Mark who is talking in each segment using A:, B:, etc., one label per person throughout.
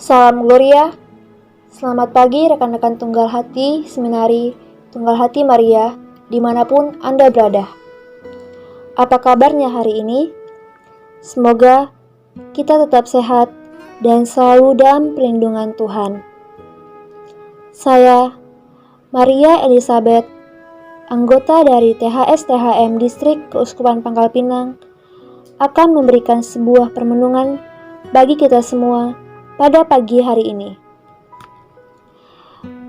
A: Salam Gloria, selamat pagi rekan-rekan Tunggal Hati Seminari Tunggal Hati Maria, dimanapun Anda berada. Apa kabarnya hari ini? Semoga kita tetap sehat dan selalu dalam perlindungan Tuhan. Saya, Maria Elizabeth, anggota dari THS-THM Distrik Keuskupan Pangkal Pinang, akan memberikan sebuah permenungan bagi kita semua pada pagi hari ini.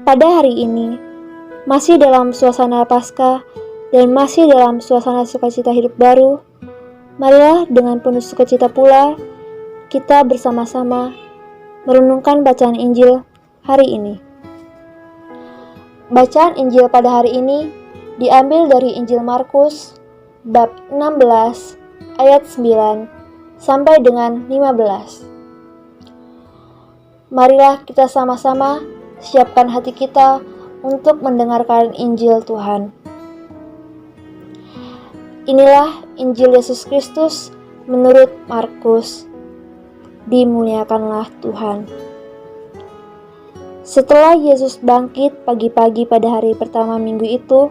A: Pada hari ini, masih dalam suasana Paskah dan masih dalam suasana sukacita hidup baru, marilah dengan penuh sukacita pula kita bersama-sama merenungkan bacaan Injil hari ini. Bacaan Injil pada hari ini diambil dari Injil Markus bab 16 ayat 9 sampai dengan 15. Marilah kita sama-sama siapkan hati kita untuk mendengarkan Injil Tuhan. Inilah Injil Yesus Kristus menurut Markus. Dimuliakanlah Tuhan. Setelah Yesus bangkit pagi-pagi pada hari pertama minggu itu,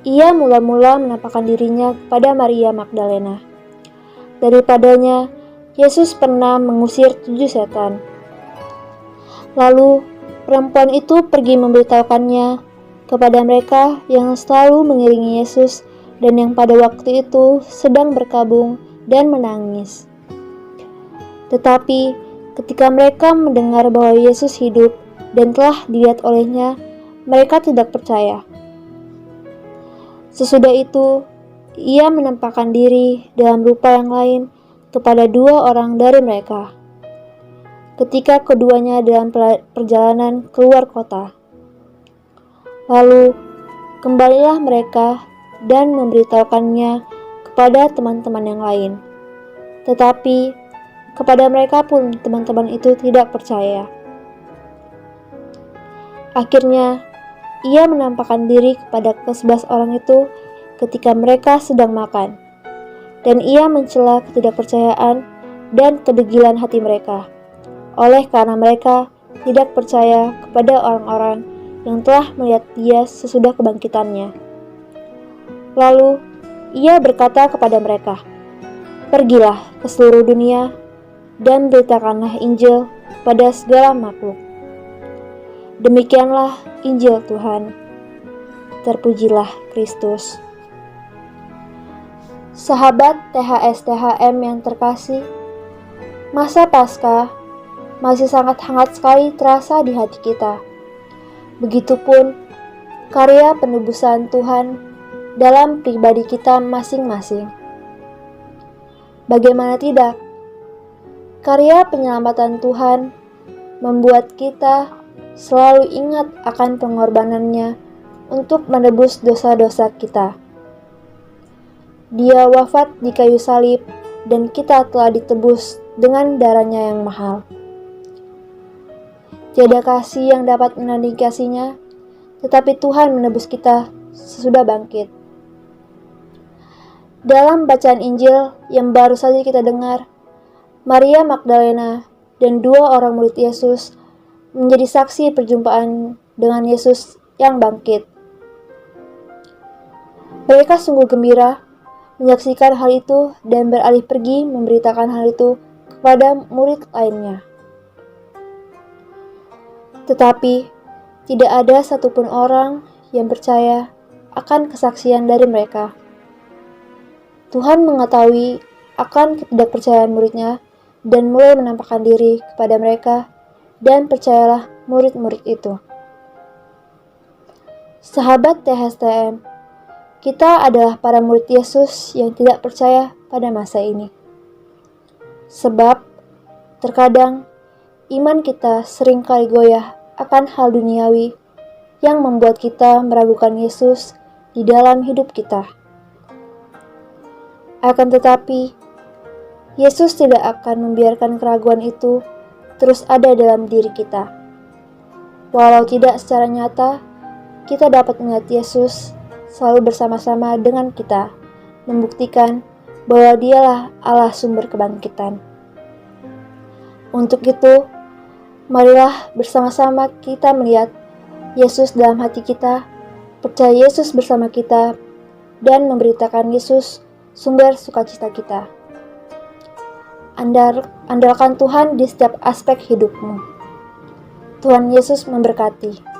A: ia mula-mula menampakkan dirinya kepada Maria Magdalena. Daripadanya, Yesus pernah mengusir 7 setan. Lalu, perempuan itu pergi memberitahukannya kepada mereka yang selalu mengiringi Yesus dan yang pada waktu itu sedang berkabung dan menangis. Tetapi, ketika mereka mendengar bahwa Yesus hidup dan telah dilihat olehnya, mereka tidak percaya. Sesudah itu, ia menampakkan diri dalam rupa yang lain kepada 2 orang dari mereka, ketika keduanya dalam perjalanan keluar kota. Lalu, kembalilah mereka dan memberitahukannya kepada teman-teman yang lain. Tetapi, kepada mereka pun teman-teman itu tidak percaya. Akhirnya, ia menampakkan diri kepada ke-11 orang itu ketika mereka sedang makan, dan ia mencela ketidakpercayaan dan kedegilan hati mereka, oleh karena mereka tidak percaya kepada orang-orang yang telah melihat dia sesudah kebangkitannya. Lalu, ia berkata kepada mereka, "Pergilah ke seluruh dunia dan beritakanlah Injil pada segala makhluk." Demikianlah Injil Tuhan. Terpujilah Kristus. Sahabat THS-THM yang terkasih, masa Paskah masih sangat hangat sekali terasa di hati kita. Begitupun karya penebusan Tuhan dalam pribadi kita masing-masing. Bagaimana tidak? Karya penyelamatan Tuhan membuat kita selalu ingat akan pengorbanannya untuk menebus dosa-dosa kita. Dia wafat di kayu salib dan kita telah ditebus dengan darahnya yang mahal. Tiada kasih yang dapat menandingi kasihnya, tetapi Tuhan menebus kita sesudah bangkit. Dalam bacaan Injil yang baru saja kita dengar, Maria Magdalena dan 2 orang murid Yesus menjadi saksi perjumpaan dengan Yesus yang bangkit. Mereka sungguh gembira menyaksikan hal itu dan beralih pergi memberitakan hal itu kepada murid lainnya. Tetapi, tidak ada satupun orang yang percaya akan kesaksian dari mereka. Tuhan mengetahui akan ketidakpercayaan muridnya dan mulai menampakkan diri kepada mereka, dan percayalah murid-murid itu. Sahabat THS-THM, kita adalah para murid Yesus yang tidak percaya pada masa ini. Sebab, terkadang iman kita seringkali goyah akan hal duniawi yang membuat kita meragukan Yesus di dalam hidup kita. Akan tetapi, Yesus tidak akan membiarkan keraguan itu terus ada dalam diri kita. Walau tidak secara nyata, kita dapat melihat Yesus selalu bersama-sama dengan kita, membuktikan bahwa Dialah Allah sumber kebangkitan. Untuk itu, Marilah bersama-sama kita melihat Yesus dalam hati kita, percaya Yesus bersama kita, dan memberitakan Yesus sumber sukacita kita. Andalkan Tuhan di setiap aspek hidupmu. Tuhan Yesus memberkati.